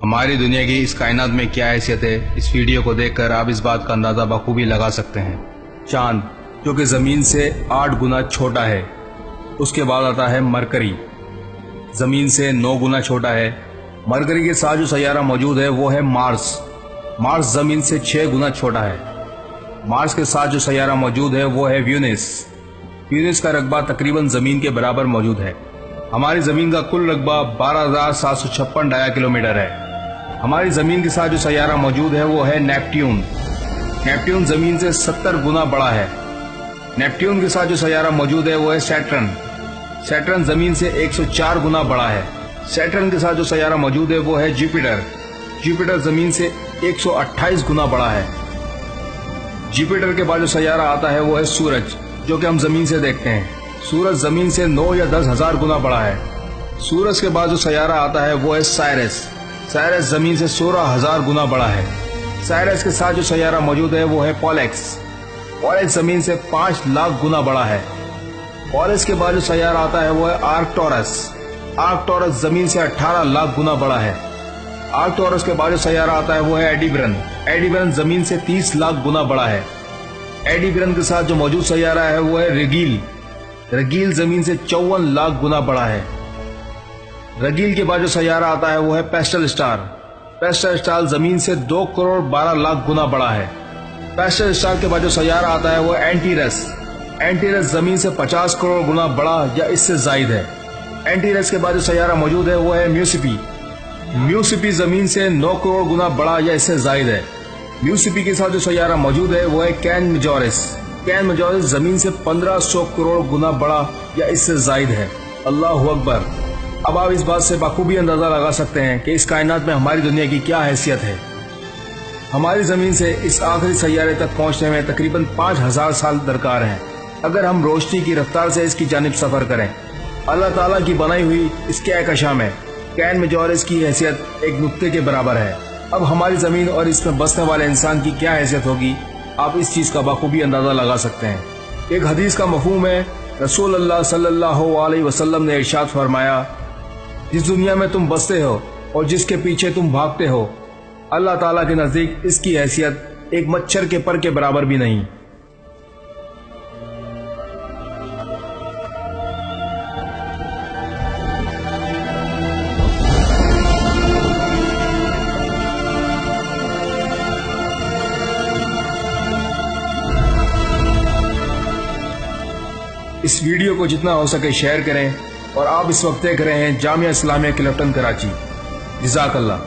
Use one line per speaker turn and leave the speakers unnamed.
ہماری دنیا کی اس کائنات میں کیا حیثیت ہے، اس ویڈیو کو دیکھ کر آپ اس بات کا اندازہ بخوبی لگا سکتے ہیں۔ چاند جو کہ زمین سے 8 گنا چھوٹا ہے، اس کے بعد آتا ہے مرکری، زمین سے 9 گنا چھوٹا ہے۔ مرکری کے ساتھ جو سیارہ موجود ہے وہ ہے مارس، مارس زمین سے 6 گنا چھوٹا ہے۔ مارس کے ساتھ جو سیارہ موجود ہے وہ ہے وینس، وینس کا رقبہ تقریباً زمین کے برابر موجود ہے۔ ہماری زمین کا کل رقبہ 12,756 ڈایا کلومیٹر ہے۔ ہماری زمین کے ساتھ جو سیارہ موجود ہے وہ ہے نیپٹیون، نیپٹیون زمین سے 70 گنا بڑا ہے۔ نیپٹیون کے ساتھ جو سیارہ موجود ہے وہ ہے سیٹرن، سیٹرن زمین سے 104 گنا بڑا ہے۔ سیٹرن کے ساتھ جو سیارہ موجود ہے وہ ہے جوپیٹر، جوپیٹر زمین سے 128 گنا بڑا ہے۔ جوپیٹر کے بعد جو سیارہ آتا ہے وہ ہے سورج، جو کہ ہم زمین سے دیکھتے ہیں۔ سورج زمین سے 9 یا 10 ہزار گنا بڑا ہے۔ سورج کے بعد جو سیارہ آتا ہے وہ ہے سائرس، سائرس زمین سے 16,000 گنا بڑا ہے۔ سائرس کے ساتھ جو سیارہ موجود ہے وہ ہے پولیکس، پولیکس زمین سے 5 لاکھ گنا بڑا ہے۔ پولیکس کے بعد جو سیارہ آتا ہے وہ ہے آرکٹورس، آرکٹورس زمین سے 18 لاکھ گنا بڑا ہے۔ آرکٹورس کے بعد جو سیارہ آتا ہے وہ ہے ایڈیبرن، ایڈیبرن زمین سے 30 لاکھ گنا بڑا ہے۔ ایڈیبرن کے ساتھ جو موجود سیارہ ہے وہ ہے رگیل، رگیل زمین سے 54 لاکھ گنا بڑا ہے۔ رگیل کے بعد جو سیارہ آتا ہے وہ ہے پیسٹل اسٹار، پیسٹل اسٹار زمین سے 2 کروڑ 12 لاکھ گنا بڑا ہے۔ پیسٹل اسٹار کے بعد جو سیارہ آتا ہے وہ اینٹیرس، اینٹیرس زمین سے 50 کروڑ گنا بڑا یا اس سے زائد ہے۔ اینٹیرس کے بعد جو سیارہ موجود ہے وہ ہے میوسپی، میوسپی زمین سے 9 کروڑ گنا بڑا یا اس سے زائد ہے۔ میوسپی کے ساتھ جو سیارہ موجود ہے وہ ہے کین میجورس، کین میجورس زمین سے 1500 کروڑ گنا بڑا یا اس سے زائد ہے۔ اللہ اکبر! اب آپ اس بات سے بخوبی اندازہ لگا سکتے ہیں کہ اس کائنات میں ہماری دنیا کی کیا حیثیت ہے۔ ہماری زمین سے اس آخری سیارے تک پہنچنے میں تقریباً 5000 سال درکار ہیں۔ اگر ہم روشنی کی رفتار سے اس کی جانب سفر کریں، اللہ تعالیٰ کی بنائی ہوئی اس کہکشاں میں کین میجورس کی حیثیت ایک نقطے کے برابر ہے۔ اب ہماری زمین اور اس میں بسنے والے انسان کی کیا حیثیت ہوگی، آپ اس چیز کا بخوبی اندازہ لگا سکتے ہیں۔ ایک حدیث کا مفہوم ہے، رسول اللہ صلی اللہ علیہ وسلم نے ارشاد فرمایا، جس دنیا میں تم بستے ہو اور جس کے پیچھے تم بھاگتے ہو، اللہ تعالیٰ کے نزدیک اس کی حیثیت ایک مچھر کے پر کے برابر بھی نہیں۔ اس ویڈیو کو جتنا ہو سکے شیئر کریں، اور آپ اس وقت دیکھ رہے ہیں جامعہ اسلامیہ کلفٹن کراچی۔ جزاک اللہ۔